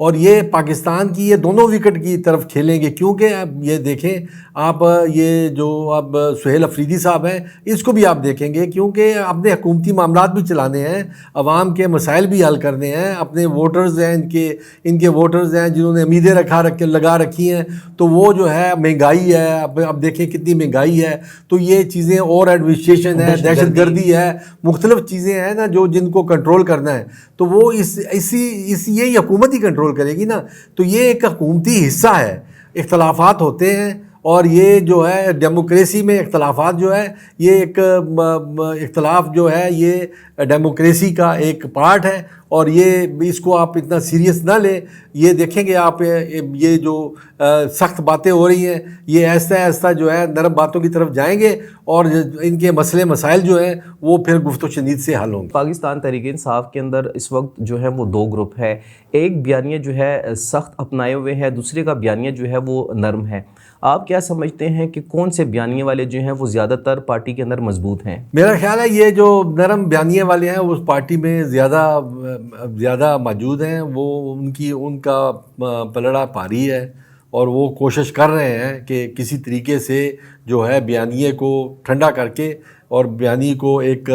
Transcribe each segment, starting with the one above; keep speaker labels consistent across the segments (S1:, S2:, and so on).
S1: اور یہ پاکستان کی یہ دونوں وکٹ کی طرف کھیلیں گے، کیونکہ اب یہ دیکھیں آپ، یہ جو اب سہیل افریدی صاحب ہیں اس کو بھی آپ دیکھیں گے، کیونکہ اپنے حکومتی معاملات بھی چلانے ہیں، عوام کے مسائل بھی حل کرنے ہیں، اپنے ووٹرز ہیں ان کے ووٹرز ہیں جنہوں نے امیدیں لگا رکھی ہیں، تو وہ جو ہے مہنگائی ہے، اب دیکھیں کتنی مہنگائی ہے، تو یہ چیزیں اور ایڈمنسٹریشن ہے، دہشت گردی ہے، مختلف چیزیں ہیں نا جو جن کو کنٹرول کرنا ہے، تو وہ یہی حکومت ہی کنٹرول کرے گی نا، تو یہ ایک حکومتی حصہ ہے، اختلافات ہوتے ہیں، اور یہ جو ہے ڈیموکریسی میں اختلافات جو ہے یہ ایک اختلاف جو ہے یہ ڈیموکریسی کا ایک پارٹ ہے، اور یہ اس کو آپ اتنا سیریس نہ لیں۔ یہ دیکھیں گے آپ، یہ جو سخت باتیں ہو رہی ہیں یہ ایسا ایسا جو ہے نرم باتوں کی طرف جائیں گے، اور ان کے مسئلے مسائل جو ہیں وہ پھر گفت و شنید سے حل ہوں گے۔
S2: پاکستان تحریک انصاف کے اندر اس وقت جو ہے وہ دو گروپ ہے، ایک بیانیہ جو ہے سخت اپنائے ہوئے ہے، دوسرے کا بیانیہ جو ہے وہ نرم ہے۔ آپ کیا سمجھتے ہیں کہ کون سے بیانیے والے جو ہیں وہ زیادہ تر پارٹی کے اندر مضبوط ہیں؟
S1: میرا خیال ہے یہ جو نرم بیانیے والے ہیں اس پارٹی میں زیادہ موجود ہیں، وہ ان کا پلڑا بھاری ہے، اور وہ کوشش کر رہے ہیں کہ کسی طریقے سے جو ہے بیانیے کو ٹھنڈا کر کے اور بیانی کو ایک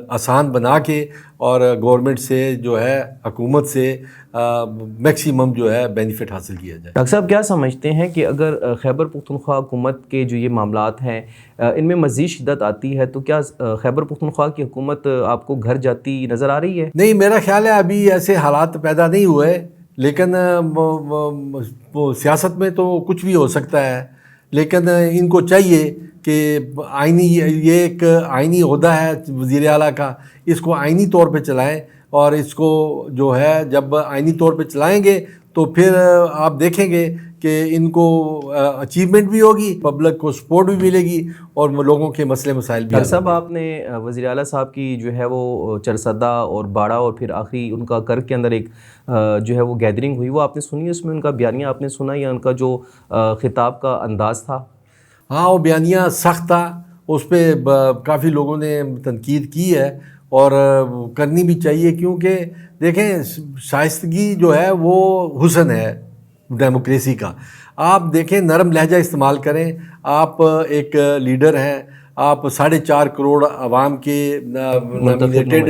S1: آسان بنا کے اور گورنمنٹ سے جو ہے حکومت سے میکسیمم جو ہے بینیفٹ حاصل کیا جائے۔
S2: ڈاکٹر صاحب کیا سمجھتے ہیں کہ اگر خیبر پختونخوا حکومت کے جو یہ معاملات ہیں ان میں مزید شدت آتی ہے تو کیا خیبر پختونخوا کی حکومت آپ کو گھر جاتی نظر آ رہی ہے؟
S1: نہیں، میرا خیال ہے ابھی ایسے حالات پیدا نہیں ہوئے، لیکن سیاست میں تو کچھ بھی ہو سکتا ہے، لیکن ان کو چاہیے کہ یہ ایک آئینی عہدہ ہے وزیر اعلیٰ کا، اس کو آئینی طور پہ چلائیں، اور اس کو جو ہے جب آئینی طور پہ چلائیں گے تو پھر آپ دیکھیں گے کہ ان کو اچیومنٹ بھی ہوگی، پبلک کو سپورٹ بھی ملے گی، اور لوگوں کے مسئلے مسائل بھی۔
S2: ڈاکٹر صاحب آپ نے وزیر اعلیٰ صاحب کی جو ہے وہ چرسدہ اور باڑہ اور پھر آخری ان کا کرک کے اندر ایک جو ہے وہ گیدرنگ ہوئی، وہ آپ نے سنی؟ اس میں ان کا بیانیہ آپ نے سنا یا ان کا جو خطاب کا انداز تھا؟
S1: ہاں، وہ بیانیہ سخت تھا، اس پہ کافی لوگوں نے تنقید کی ہے، اور کرنی بھی چاہیے، کیونکہ دیکھیں شائستگی جو ہے وہ حسن ہے ڈیموکریسی کا۔ آپ دیکھیں نرم لہجہ استعمال کریں، آپ ایک لیڈر ہیں، آپ 4.5 کروڑ عوام کے نامینیٹڈ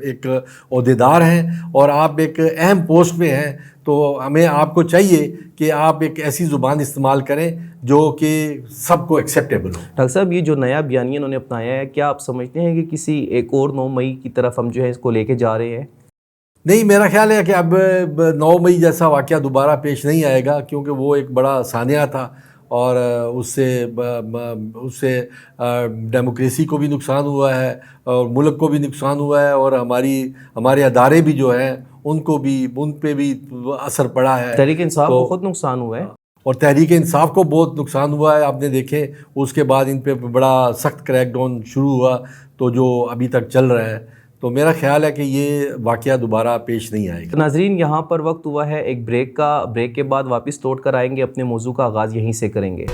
S1: ایک عہدیدار ہیں، اور آپ ایک اہم پوسٹ پہ ہیں، تو ہمیں آپ کو چاہیے کہ آپ ایک ایسی زبان استعمال کریں جو کہ سب کو ایکسیپٹیبل ہو۔
S2: ڈاکٹر صاحب یہ جو نیا بیانیہ انہوں نے اپنایا ہے، کیا آپ سمجھتے ہیں کہ کسی ایک اور 9 مئی کی طرف ہم جو ہے اس کو لے کے جا رہے ہیں؟
S1: نہیں، میرا خیال ہے کہ اب 9 مئی جیسا واقعہ دوبارہ پیش نہیں آئے گا، کیونکہ وہ ایک بڑا سانحہ تھا، اور اس سے ڈیموکریسی کو بھی نقصان ہوا ہے، اور ملک کو بھی نقصان ہوا ہے، اور ہمارے ادارے بھی جو ہیں ان پہ بھی اثر پڑا ہے۔
S2: تحریک انصاف کو خود نقصان ہوا ہے،
S1: اور تحریک انصاف کو بہت نقصان ہوا ہے، آپ نے دیکھیں اس کے بعد ان پہ بڑا سخت کریک ڈاؤن شروع ہوا، تو جو ابھی تک چل رہا ہے، تو میرا خیال ہے کہ یہ واقعہ دوبارہ پیش نہیں آئے گا۔
S2: ناظرین یہاں پر وقت ہوا ہے ایک بریک کا، بریک کے بعد واپس لوٹ کر آئیں گے، اپنے موضوع کا آغاز یہیں سے کریں گے۔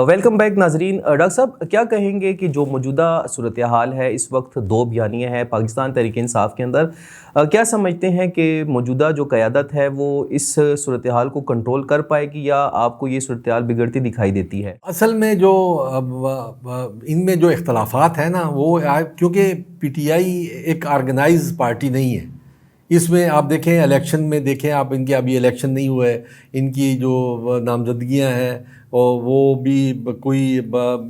S2: ویلکم بیک ناظرین۔ ڈاکٹر صاحب کیا کہیں گے کہ جو موجودہ صورتحال ہے اس وقت 2 بیانیے ہیں پاکستان تحریک انصاف کے اندر، کیا سمجھتے ہیں کہ موجودہ جو قیادت ہے وہ اس صورتحال کو کنٹرول کر پائے گی، یا آپ کو یہ صورتحال بگڑتی دکھائی دیتی ہے؟
S1: اصل میں جو ان میں جو اختلافات ہیں نا، وہ کیونکہ پی ٹی آئی ایک آرگنائز پارٹی نہیں ہے، اس میں آپ دیکھیں الیکشن میں دیکھیں آپ، ان کے ابھی الیکشن نہیں ہوئے، ان کی جو نامزدگیاں ہیں وہ بھی کوئی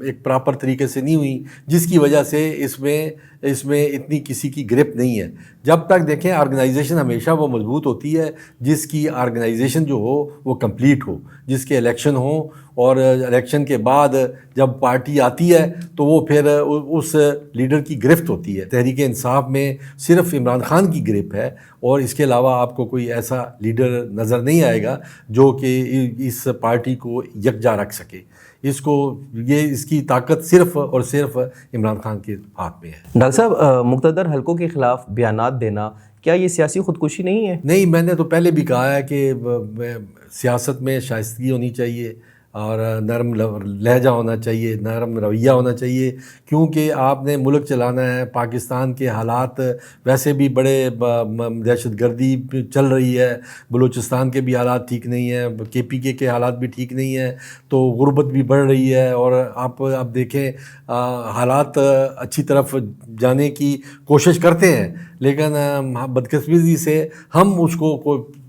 S1: ایک پراپر طریقے سے نہیں ہوئی، جس کی وجہ سے اس میں اس میں اتنی کسی کی گرپ نہیں ہے. جب تک دیکھیں آرگنائزیشن ہمیشہ وہ مضبوط ہوتی ہے جس کی آرگنائزیشن جو ہو وہ کمپلیٹ ہو, جس کے الیکشن ہوں, اور الیکشن کے بعد جب پارٹی آتی ہے تو وہ پھر اس لیڈر کی گرفت ہوتی ہے. تحریک انصاف میں صرف عمران خان کی گرپ ہے, اور اس کے علاوہ آپ کو کوئی ایسا لیڈر نظر نہیں آئے گا جو کہ اس پارٹی کو یکجا رکھ سکے. اس کی طاقت صرف اور صرف عمران خان کے ہاتھ میں ہے.
S2: ڈاکٹر صاحب، مقتدر حلقوں کے خلاف بیانات دینا کیا یہ سیاسی خودکشی نہیں ہے؟
S1: نہیں، میں نے تو پہلے بھی کہا ہے کہ سیاست میں شائستگی ہونی چاہیے اور نرم لہجہ ہونا چاہیے، نرم رویہ ہونا چاہیے، کیونکہ آپ نے ملک چلانا ہے. پاکستان کے حالات ویسے بھی بڑے دہشت گردی چل رہی ہے، بلوچستان کے بھی حالات ٹھیک نہیں ہیں، KPK کے حالات بھی ٹھیک نہیں ہیں، تو غربت بھی بڑھ رہی ہے. اور آپ دیکھیں حالات اچھی طرف جانے کی کوشش کرتے ہیں، لیکن بدقسمتی سے ہم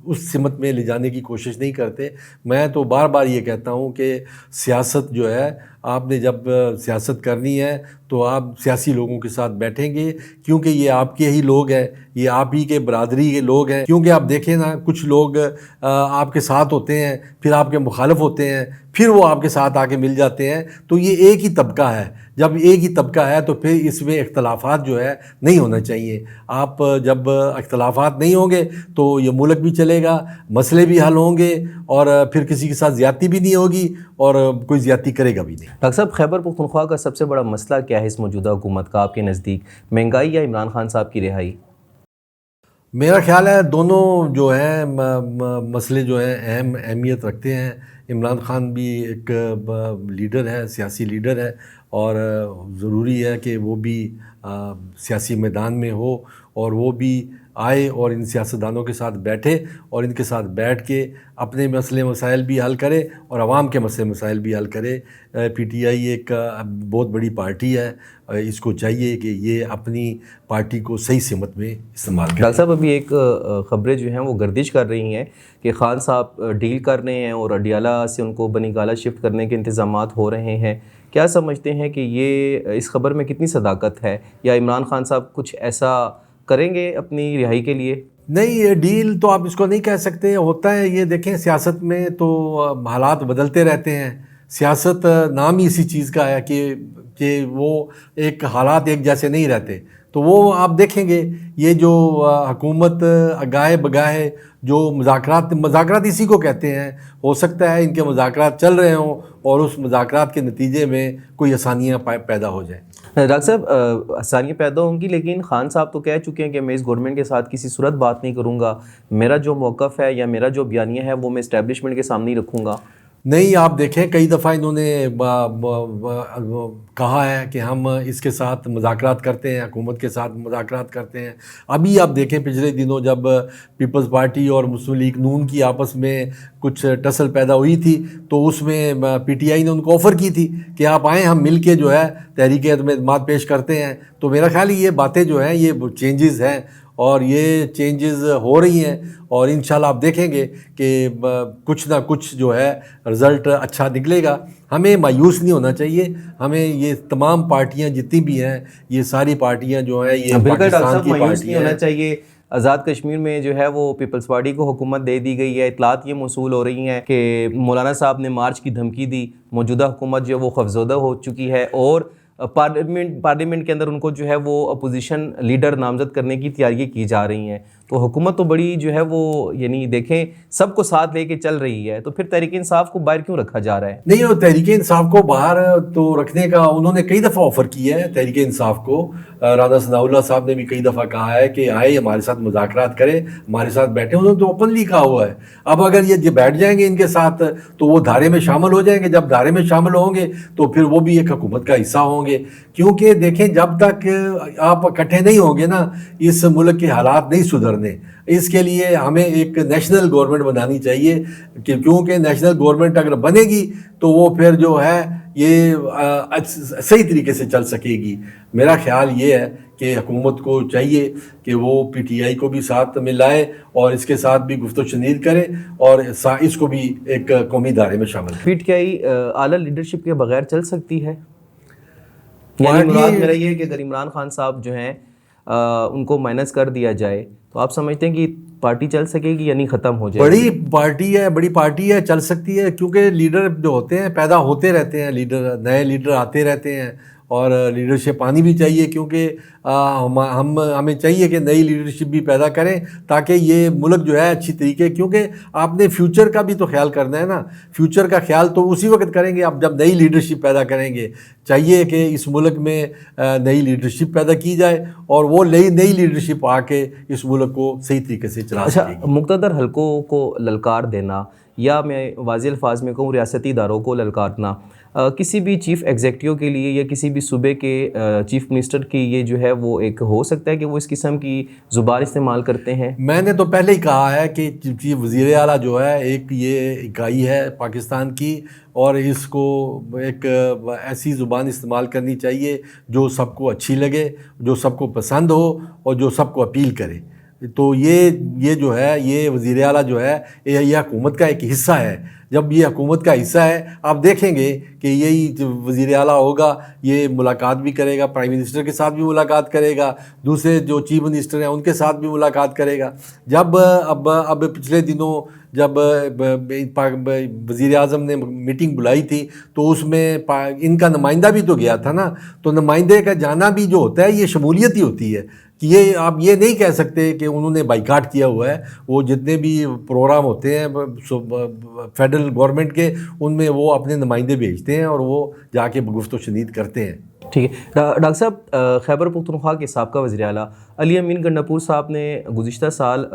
S1: اس سمت میں لے جانے کی کوشش نہیں کرتے. میں تو بار بار یہ کہتا ہوں کہ سیاست جو ہے، آپ نے جب سیاست کرنی ہے تو آپ سیاسی لوگوں کے ساتھ بیٹھیں گے، کیونکہ یہ آپ کے ہی لوگ ہیں، یہ آپ ہی کے برادری کے لوگ ہیں. کیونکہ آپ دیکھیں نا، کچھ لوگ آپ کے ساتھ ہوتے ہیں، پھر آپ کے مخالف ہوتے ہیں، پھر وہ آپ کے ساتھ آ کے مل جاتے ہیں. تو یہ ایک ہی طبقہ ہے. جب ایک ہی طبقہ ہے تو پھر اس میں اختلافات جو ہے نہیں ہونا چاہیے. آپ جب اختلافات نہیں ہوں گے تو یہ ملک بھی چلے گا، مسئلے بھی حل ہوں گے، اور پھر کسی کے ساتھ زیادتی بھی نہیں ہوگی اور کوئی زیادتی کرے گا بھی نہیں.
S2: ڈاکٹر صاحب، خیبر پختونخوا کا سب سے بڑا مسئلہ کیا ہے اس موجودہ حکومت کا آپ کے نزدیک؟ مہنگائی یا عمران خان صاحب کی رہائی؟
S1: میرا خیال ہے دونوں جو ہیں مسئلے جو ہیں اہمیت رکھتے ہیں. عمران خان بھی ایک لیڈر ہے، سیاسی لیڈر ہے، اور ضروری ہے کہ وہ بھی سیاسی میدان میں ہو، اور وہ بھی آئے اور ان سیاستدانوں کے ساتھ بیٹھے، اور ان کے ساتھ بیٹھ کے اپنے مسئلے مسائل بھی حل کرے اور عوام کے مسئلے مسائل بھی حل کرے. PTI ایک بہت بڑی پارٹی ہے، اس کو چاہیے کہ یہ اپنی پارٹی کو صحیح سمت میں استعمال کرے.
S2: ڈاکٹر صاحب، ابھی ایک خبریں جو ہیں وہ گردش کر رہی ہیں کہ خان صاحب ڈیل کر رہے ہیں اور اڈیالہ سے ان کو بنی گالہ شفٹ کرنے کے انتظامات ہو رہے ہیں. کیا سمجھتے ہیں کہ یہ اس خبر میں کتنی صداقت ہے، یا عمران خان صاحب کچھ ایسا کریں گے اپنی رہائی کے لیے؟
S1: نہیں، یہ ڈیل تو آپ اس کو نہیں کہہ سکتے. ہوتا ہے یہ، دیکھیں سیاست میں تو حالات بدلتے رہتے ہیں. سیاست نام ہی اسی چیز کا ہے کہ وہ ایک حالات ایک جیسے نہیں رہتے. تو وہ آپ دیکھیں گے یہ جو حکومت گاہے بگاہے جو مذاکرات اسی کو کہتے ہیں، ہو سکتا ہے ان کے مذاکرات چل رہے ہوں اور اس مذاکرات کے نتیجے میں کوئی آسانیاں پیدا ہو جائیں.
S2: ڈاکٹر صاحب، آسانیاں پیدا ہوں گی، لیکن خان صاحب تو کہہ چکے ہیں کہ میں اس گورنمنٹ کے ساتھ کسی صورت بات نہیں کروں گا، میرا جو موقف ہے یا میرا جو بیانیہ ہے وہ میں اسٹیبلشمنٹ کے سامنے ہی رکھوں گا.
S1: نہیں، آپ دیکھیں کئی دفعہ انہوں نے کہا ہے کہ ہم اس کے ساتھ مذاکرات کرتے ہیں، حکومت کے ساتھ مذاکرات کرتے ہیں. ابھی آپ دیکھیں پچھلے دنوں جب پیپلز پارٹی اور مسلم لیگ نون کی آپس میں کچھ ٹسل پیدا ہوئی تھی، تو اس میں PTI نے ان کو آفر کی تھی کہ آپ آئیں، ہم مل کے جو ہے تحریک اعتماد پیش کرتے ہیں. تو میرا خیال یہ باتیں جو ہیں یہ چینجز ہیں، اور یہ چینجز ہو رہی ہیں، اور انشاءاللہ آپ دیکھیں گے کہ کچھ نہ کچھ جو ہے رزلٹ اچھا نکلے گا. ہمیں مایوس نہیں ہونا چاہیے. ہمیں یہ تمام پارٹیاں جتنی بھی ہیں، یہ ساری پارٹیاں جو ہیں یہ پاکستان کی
S2: مایوس نہیں
S1: پارٹیاں
S2: ہونا چاہیے. آزاد کشمیر میں جو ہے وہ پیپلز پارٹی کو حکومت دے دی گئی ہے. اطلاعات یہ موصول ہو رہی ہیں کہ مولانا صاحب نے مارچ کی دھمکی دی. موجودہ حکومت جو ہے وہ خوفزدہ ہو چکی ہے، اور پارلیمنٹ کے اندر ان کو جو ہے وہ اپوزیشن لیڈر نامزد کرنے کی تیاریاں کی جا رہی ہیں. تو حکومت تو بڑی جو ہے وہ یعنی دیکھیں سب کو ساتھ لے کے چل رہی ہے، تو پھر تحریک انصاف کو باہر کیوں رکھا جا رہا ہے؟
S1: نہیں، وہ تحریک انصاف کو باہر تو رکھنے کا انہوں نے کئی دفعہ آفر کیا ہے. تحریک انصاف کو رانا ثناءاللہ صاحب نے بھی کئی دفعہ کہا ہے کہ آئے ہمارے ساتھ مذاکرات کریں، ہمارے ساتھ بیٹھے. انہوں نے تو اوپنلی کہا ہوا ہے. اب اگر یہ بیٹھ جائیں گے ان کے ساتھ تو وہ دھارے میں شامل ہو جائیں گے. جب دھارے میں شامل ہوں گے تو پھر وہ بھی ایک حکومت کا حصہ ہوں گے. کیونکہ دیکھیں جب تک آپ اکٹھے نہیں ہوں گے نا، اس ملک کے حالات نہیں سدھرنے. اس کے لیے ہمیں ایک نیشنل گورنمنٹ بنانی چاہیے، کیونکہ نیشنل گورنمنٹ اگر بنے گی تو وہ پھر جو ہے یہ صحیح طریقے سے چل سکے گی. میرا خیال یہ ہے کہ حکومت کو چاہیے کہ وہ PTI کو بھی ساتھ ملائے اور اس کے ساتھ بھی گفت و شنید کرے، اور اس کو بھی ایک قومی ادارے میں شامل کرے.
S2: PTI اعلیٰ لیڈرشپ کے بغیر چل سکتی ہے؟ یعنی مراد میرا یہ ہے کہ اگر عمران خان صاحب جو ہیں ان کو مائنس کر دیا جائے تو آپ سمجھتے ہیں کہ پارٹی چل سکے گی یعنی ختم ہو جائے؟
S1: بڑی پارٹی ہے، چل سکتی ہے، کیونکہ لیڈر جو ہوتے ہیں پیدا ہوتے رہتے ہیں، نئے لیڈر آتے رہتے ہیں، اور لیڈرشپ آنی بھی چاہیے، کیونکہ ہمیں چاہیے کہ نئی لیڈرشپ بھی پیدا کریں تاکہ یہ ملک جو ہے اچھی طریقے، کیونکہ آپ نے فیوچر کا بھی تو خیال کرنا ہے نا، فیوچر کا خیال تو اسی وقت کریں گے آپ جب نئی لیڈرشپ پیدا کریں گے۔ چاہیے کہ اس ملک میں نئی لیڈرشپ پیدا کی جائے اور وہ نئی لیڈرشپ آ کے اس ملک کو صحیح طریقے سے چلا سکے گی۔
S2: مقتدر حلقوں کو للکار دینا، یا میں واضح الفاظ میں کہوں ریاستی اداروں کو للکارنا، کسی بھی چیف ایگزیکٹیو کے لیے یا کسی بھی صوبے کے چیف منسٹر کی یہ جو ہے وہ ایک ہو سکتا ہے کہ وہ اس قسم کی زبان استعمال کرتے ہیں؟
S1: میں نے تو پہلے ہی کہا ہے کہ چیف وزیر اعلیٰ جو ہے ایک یہ اکائی ہے پاکستان کی، اور اس کو ایک ایسی زبان استعمال کرنی چاہیے جو سب کو اچھی لگے، جو سب کو پسند ہو اور جو سب کو اپیل کرے۔ تو یہ جو ہے یہ وزیر اعلیٰ جو ہے یہ حکومت کا ایک حصہ ہے۔ جب یہ حکومت کا حصہ ہے، آپ دیکھیں گے کہ یہی وزیر اعلیٰ ہوگا، یہ ملاقات بھی کرے گا، پرائم منسٹر کے ساتھ بھی ملاقات کرے گا، دوسرے جو چیف منسٹر ہیں ان کے ساتھ بھی ملاقات کرے گا۔ جب اب پچھلے دنوں جب وزیر اعظم نے میٹنگ بلائی تھی تو اس میں ان کا نمائندہ بھی تو گیا تھا نا، تو نمائندے کا جانا بھی جو ہوتا ہے یہ شمولیت ہی ہوتی ہے، کہ یہ آپ یہ نہیں کہہ سکتے کہ انہوں نے بائیکاٹ کیا ہوا ہے۔ وہ جتنے بھی پروگرام ہوتے ہیں فیڈرل گورنمنٹ کے، ان میں وہ اپنے نمائندے بھیجتے ہیں اور وہ جا کے گفت و شنید کرتے ہیں۔
S2: ٹھیک ہے ڈاکٹر صاحب، خیبر پختونخوا کے سابقہ وزیر اعلیٰ علی امین گنڈاپور صاحب نے گزشتہ سال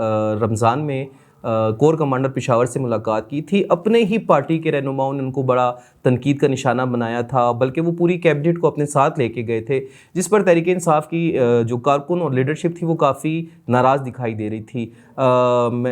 S2: رمضان میں کور کمانڈر پشاور سے ملاقات کی تھی۔ اپنے ہی پارٹی کے رہنماؤں نے ان کو بڑا تنقید کا نشانہ بنایا تھا، بلکہ وہ پوری کیبنٹ کو اپنے ساتھ لے کے گئے تھے، جس پر تحریک انصاف کی جو کارکن اور لیڈرشپ تھی وہ کافی ناراض دکھائی دے رہی تھی۔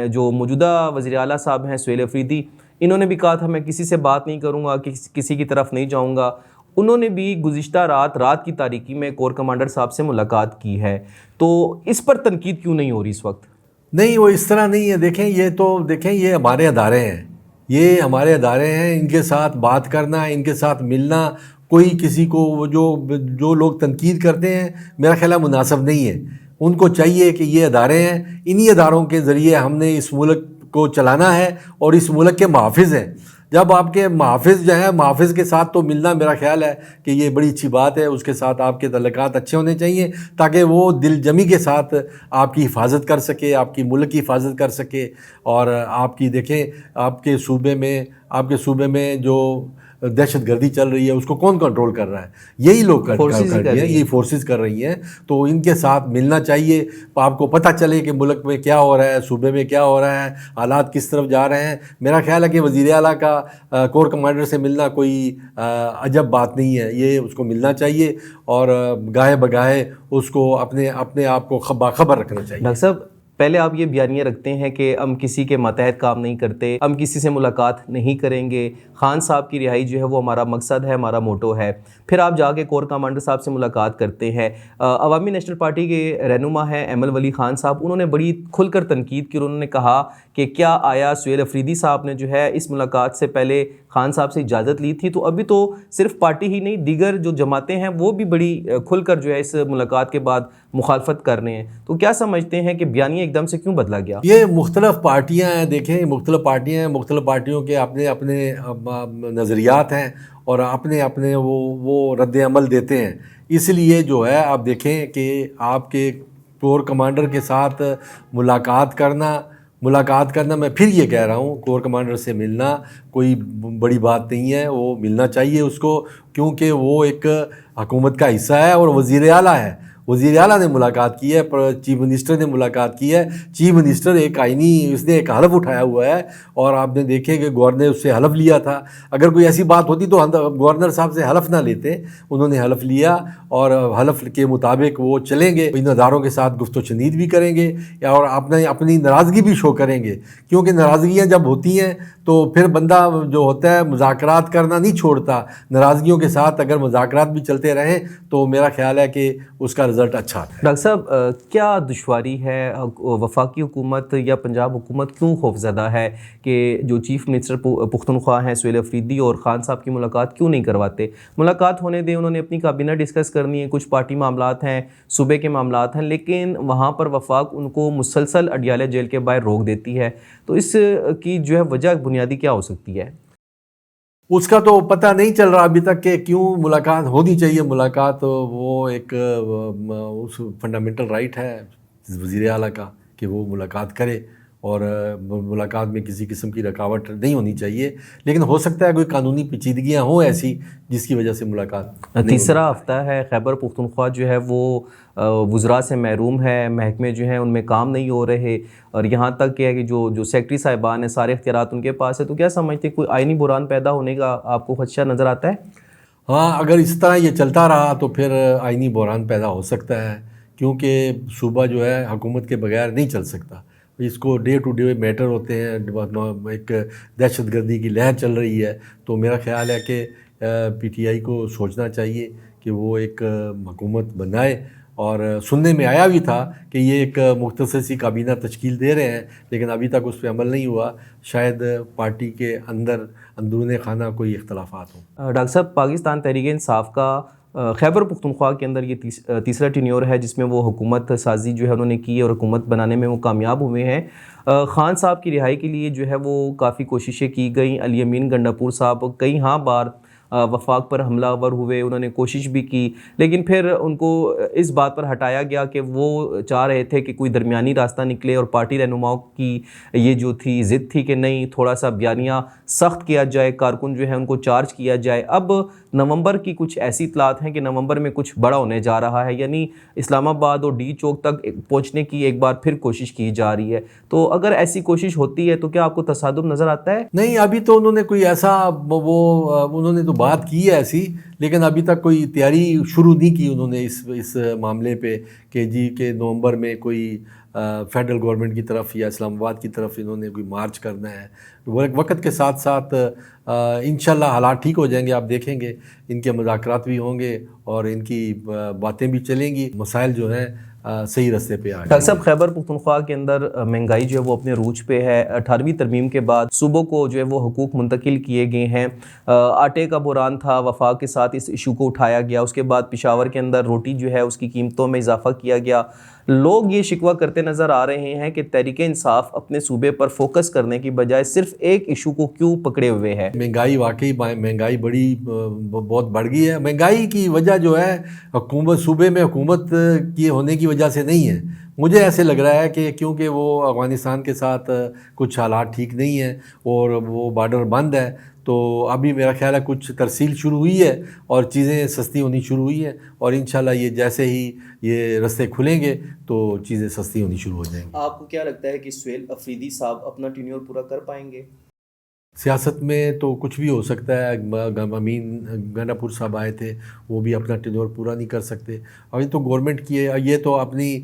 S2: جو موجودہ وزیر اعلیٰ صاحب ہیں سہیل افریدی، انہوں نے بھی کہا تھا میں کسی سے بات نہیں کروں گا، کسی کی طرف نہیں جاؤں گا۔ انہوں نے بھی گزشتہ رات کی تاریکی میں کور کمانڈر صاحب سے ملاقات کی ہے، تو اس پر تنقید کیوں نہیں ہو رہی اس وقت؟
S1: نہیں، وہ اس طرح نہیں ہے۔ دیکھیں یہ ہمارے ادارے ہیں، یہ ہمارے ادارے ہیں، ان کے ساتھ بات کرنا، ان کے ساتھ ملنا، کوئی کسی کو جو لوگ تنقید کرتے ہیں میرا خیال ہے مناسب نہیں ہے۔ ان کو چاہیے کہ یہ ادارے ہیں، انہی اداروں کے ذریعے ہم نے اس ملک کو چلانا ہے اور اس ملک کے محافظ ہیں۔ جب آپ کے محافظ جو ہیں، محافظ کے ساتھ تو ملنا میرا خیال ہے کہ یہ بڑی اچھی بات ہے، اس کے ساتھ آپ کے تعلقات اچھے ہونے چاہیے تاکہ وہ دل جمی کے ساتھ آپ کی حفاظت کر سکے، آپ کی ملک کی حفاظت کر سکے۔ اور آپ کی دیکھیں آپ کے صوبے میں جو دہشت گردی چل رہی ہے اس کو کون کنٹرول کر رہا ہے؟ یہی لوگ کر رہی ہیں، یہی فورسز کر رہی ہیں۔ تو ان کے ساتھ ملنا چاہیے، آپ کو پتہ چلے کہ ملک میں کیا ہو رہا ہے، صوبے میں کیا ہو رہا ہے، حالات کس طرف جا رہے ہیں۔ میرا خیال ہے کہ وزیر اعلیٰ کا کور کمانڈر سے ملنا کوئی عجب بات نہیں ہے، یہ اس کو ملنا چاہیے اور گاہے بگاہے اس کو اپنے آپ کو باخبر رکھنا چاہیے۔
S2: ڈاکٹر صاحب، پہلے آپ یہ بیانیہ رکھتے ہیں کہ ہم کسی کے ماتحت کام نہیں کرتے، ہم کسی سے ملاقات نہیں کریں گے، خان صاحب کی رہائی جو ہے وہ ہمارا مقصد ہے، ہمارا موٹو ہے۔ پھر آپ جا کے کور کمانڈر صاحب سے ملاقات کرتے ہیں۔ عوامی نیشنل پارٹی کے رہنما ہیں ایمل ولی خان صاحب، انہوں نے بڑی کھل کر تنقید کی، انہوں نے کہا کہ کیا آیا سہیل افریدی صاحب نے جو ہے اس ملاقات سے پہلے خان صاحب سے اجازت لی تھی؟ تو ابھی تو صرف پارٹی ہی نہیں، دیگر جو جماعتیں ہیں وہ بھی بڑی کھل کر جو ہے اس ملاقات کے بعد مخالفت کر رہے ہیں۔ تو کیا سمجھتے ہیں کہ بیانیہ ایک دم سے کیوں بدلا گیا؟
S1: یہ مختلف پارٹیاں ہیں، دیکھیں مختلف پارٹیاں ہیں، مختلف پارٹیوں کے اپنے نظریات ہیں اور اپنے وہ رد عمل دیتے ہیں۔ اس لیے جو ہے آپ دیکھیں کہ آپ کے کور کمانڈر کے ساتھ ملاقات کرنا، میں پھر یہ کہہ رہا ہوں، کور کمانڈر سے ملنا کوئی بڑی بات نہیں ہے، وہ ملنا چاہیے اس کو، کیونکہ وہ ایک حکومت کا حصہ ہے اور وزیر اعلیٰ ہے۔ وزیر اعلیٰ نے ملاقات کی ہے، چیف منسٹر نے ملاقات کی ہے۔ چیف منسٹر ایک اس نے ایک حلف اٹھایا ہوا ہے اور آپ نے دیکھے کہ گورنر نے اس سے حلف لیا تھا۔ اگر کوئی ایسی بات ہوتی تو گورنر صاحب سے حلف نہ لیتے، انہوں نے حلف لیا اور حلف کے مطابق وہ چلیں گے، ان اداروں کے ساتھ گفت و شنید بھی کریں گے اور اپنی ناراضگی بھی شو کریں گے، کیونکہ ناراضگیاں جب ہوتی ہیں تو پھر بندہ جو ہوتا ہے مذاکرات کرنا نہیں چھوڑتا۔ ناراضگیوں کے ساتھ اگر مذاکرات بھی چلتے رہیں تو میرا خیال ہے کہ اس کا رزلٹ اچھا آتا ہے۔
S2: ڈاکٹر صاحب کیا دشواری ہے وفاقی حکومت یا پنجاب حکومت کیوں خوفزدہ ہے کہ جو چیف منسٹر پختونخوا ہیں سہیل افریدی اور خان صاحب کی ملاقات کیوں نہیں کرواتے؟ ملاقات ہونے دیں، انہوں نے اپنی کابینہ ڈسکس کرنی ہے، کچھ پارٹی معاملات ہیں، صوبے کے معاملات ہیں، لیکن وہاں پر وفاق ان کو مسلسل اڈیالہ جیل کے باہر روک دیتی ہے، تو اس کی جو ہے وجہ بنیادی کیا ہو سکتی ہے؟
S1: اس کا تو پتہ نہیں چل رہا ابھی تک کہ کیوں ملاقات ہونی چاہیے۔ ملاقات وہ ایک اس فنڈامنٹل رائٹ ہے وزیر اعلیٰ کا کہ وہ ملاقات کرے، اور ملاقات میں کسی قسم کی رکاوٹ نہیں ہونی چاہیے، لیکن ہو سکتا ہے کوئی قانونی پیچیدگیاں ہوں ایسی جس کی وجہ سے ملاقات۔
S2: تیسرا ہفتہ ہے، خیبر پختونخوا جو ہے وہ وزراء سے محروم ہے، محکمے جو ہیں ان میں کام نہیں ہو رہے، اور یہاں تک کہ جو سیکٹری صاحبان ہیں سارے اختیارات ان کے پاس ہے، تو کیا سمجھتے ہیں کوئی آئینی بحران پیدا ہونے کا آپ کو خدشہ نظر آتا ہے؟
S1: ہاں، اگر اس طرح یہ چلتا رہا تو پھر آئینی بحران پیدا ہو سکتا ہے، کیونکہ صوبہ جو ہے حکومت کے بغیر نہیں چل سکتا۔ اس کو ڈے ٹو ڈے میٹر ہوتے ہیں، ایک دہشت گردی کی لہر چل رہی ہے، تو میرا خیال ہے کہ پی ٹی آئی کو سوچنا چاہیے کہ وہ ایک حکومت بنائے، اور سننے میں آیا بھی تھا کہ یہ ایک مختصر سی کابینہ تشکیل دے رہے ہیں، لیکن ابھی تک اس پہ عمل نہیں ہوا، شاید پارٹی کے اندرون خانہ کوئی اختلافات ہوں۔
S2: ڈاکٹر صاحب پاکستان تحریک انصاف کا خیبر پختونخوا کے اندر یہ تیسرا ٹینیور ہے جس میں وہ حکومت سازی جو ہے انہوں نے کی اور حکومت بنانے میں وہ کامیاب ہوئے ہیں۔ خان صاحب کی رہائی کے لیے جو ہے وہ کافی کوششیں کی گئیں، علی امین گنڈاپور صاحب کئی بار وفاق پر حملہ آور ہوئے، انہوں نے کوشش بھی کی، لیکن پھر ان کو اس بات پر ہٹایا گیا کہ وہ چاہ رہے تھے کہ کوئی درمیانی راستہ نکلے، اور پارٹی رہنماؤں کی یہ جو تھی ضد تھی کہ نہیں تھوڑا سا بیانیہ سخت کیا جائے، کارکن جو ہے ان کو چارج کیا جائے۔ اب نومبر کی کچھ ایسی اطلاعات ہیں کہ نومبر میں کچھ بڑا ہونے جا رہا ہے، یعنی اسلام آباد اور ڈی چوک تک پہنچنے کی ایک بار پھر کوشش کی جا رہی ہے، تو اگر ایسی کوشش ہوتی ہے تو کیا آپ کو تصادم نظر آتا ہے؟
S1: نہیں، ابھی تو انہوں نے کوئی ایسا انہوں نے تو بات کی ہے ایسی، لیکن ابھی تک کوئی تیاری شروع نہیں کی انہوں نے اس معاملے پہ کہ نومبر میں کوئی فیڈرل گورنمنٹ کی طرف یا اسلام آباد کی طرف انہوں نے کوئی مارچ کرنا ہے۔ وقت کے ساتھ ساتھ انشاءاللہ حالات ٹھیک ہو جائیں گے، آپ دیکھیں گے ان کے مذاکرات بھی ہوں گے اور ان کی باتیں بھی چلیں گی، مسائل جو ہیں صحیح راستے پہ آ جائیں۔
S2: ڈاکٹر صاحب خیبر پختونخوا کے اندر مہنگائی جو ہے وہ اپنے عروج پہ ہے، 18ویں ترمیم کے بعد صوبوں کو جو ہے وہ حقوق منتقل کیے گئے ہیں، آٹے کا بحران تھا، وفاق کے ساتھ اس ایشو کو اٹھایا گیا، اس کے بعد پشاور کے اندر روٹی جو ہے اس کی قیمتوں میں اضافہ کیا گیا۔ لوگ یہ شکوہ کرتے نظر آ رہے ہیں کہ تحریک انصاف اپنے صوبے پر فوکس کرنے کی بجائے صرف ایک ایشو کو کیوں پکڑے ہوئے ہے؟
S1: مہنگائی واقعی مہنگائی بہت بڑھ گئی ہے۔ مہنگائی کی وجہ جو ہے صوبے میں حکومت کی ہونے کی وجہ سے نہیں ہے، مجھے ایسے لگ رہا ہے کہ کیونکہ وہ افغانستان کے ساتھ کچھ حالات ٹھیک نہیں ہیں اور وہ بارڈر بند ہے، تو ابھی میرا خیال ہے کچھ ترسیل شروع ہوئی ہے اور چیزیں سستی ہونی شروع ہوئی ہیں، اور انشاءاللہ یہ جیسے ہی یہ رستے کھلیں گے تو چیزیں سستی ہونی شروع ہو جائیں گی۔
S2: آپ کو کیا لگتا ہے کہ سہیل افریدی صاحب اپنا ٹینیور پورا کر پائیں گے؟
S1: سیاست میں تو کچھ بھی ہو سکتا ہے۔ امین گنڈاپور صاحب آئے تھے، وہ بھی اپنا ٹینیور پورا نہیں کر سکتے، اور یہ تو گورنمنٹ کی ہے، یہ تو اپنی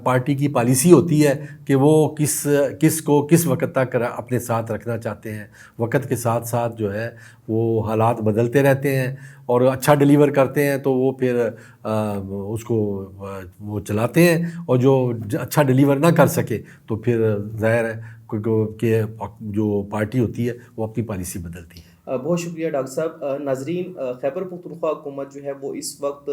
S1: پارٹی کی پالیسی ہوتی ہے کہ وہ کس کو کس وقت تک اپنے ساتھ رکھنا چاہتے ہیں۔ وقت کے ساتھ ساتھ جو ہے وہ حالات بدلتے رہتے ہیں، اور اچھا ڈیلیور کرتے ہیں تو وہ پھر اس کو وہ چلاتے ہیں، اور جو اچھا ڈیلیور نہ کر سکے تو پھر ظاہر ہے کہ جو پارٹی ہوتی ہے وہ اپنی پالیسی بدلتی ہے۔
S2: بہت شکریہ ڈاکٹر صاحب۔ ناظرین، خیبر پختونخوا حکومت جو ہے وہ اس وقت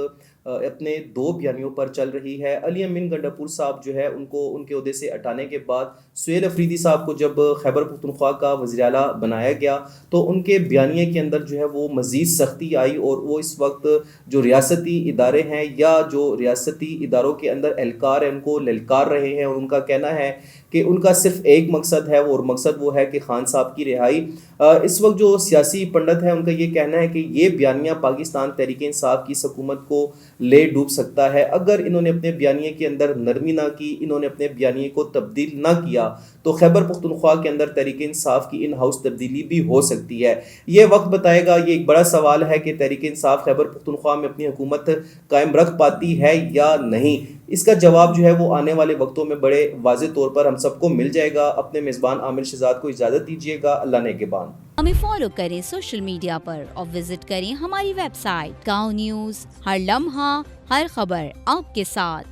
S2: اپنے 2 بیانیوں پر چل رہی ہے۔ علی امین گنڈاپور صاحب جو ہے ان کو ان کے عہدے سے ہٹانے کے بعد سہیل افریدی صاحب کو جب خیبر پختونخوا کا وزیر اعلیٰ بنایا گیا تو ان کے بیانیے کے اندر جو ہے وہ مزید سختی آئی، اور وہ اس وقت جو ریاستی ادارے ہیں یا جو ریاستی اداروں کے اندر اہلکار ہیں ان کو للکار رہے ہیں، اور ان کا کہنا ہے کہ ان کا صرف ایک مقصد ہے، اور مقصد وہ ہے کہ خان صاحب کی رہائی۔ اس وقت جو سیاسی پنڈت ہیں ان کا یہ کہنا ہے کہ یہ بیانیہ پاکستان تحریک انصاف کی حکومت کو لے ڈوب سکتا ہے۔ اگر انہوں نے اپنے بیانیے کے اندر نرمی نہ کی، انہوں نے اپنے بیانیے کو تبدیل نہ کیا، تو خیبر پختونخوا کے اندر تحریک انصاف کی ان ہاؤس تبدیلی بھی ہو سکتی ہے۔ یہ وقت بتائے گا۔ یہ ایک بڑا سوال ہے کہ تحریک انصاف خیبر پختونخوا میں اپنی حکومت قائم رکھ پاتی ہے یا نہیں۔ اس کا جواب جو ہے وہ آنے والے وقتوں میں بڑے واضح طور پر ہم سب کو مل جائے گا۔ اپنے میزبان عامر شہزاد کو اجازت دیجیے گا۔ اللہ نگہبان۔
S3: ہمیں فالو کریں سوشل میڈیا پر اور وزٹ کریں ہماری ویب سائٹ گاؤں نیوز، ہر لمحہ ہر خبر آپ کے ساتھ۔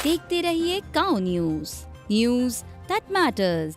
S3: دیکھتے رہیے گاؤں نیوز، نیوز دیٹ میٹرز۔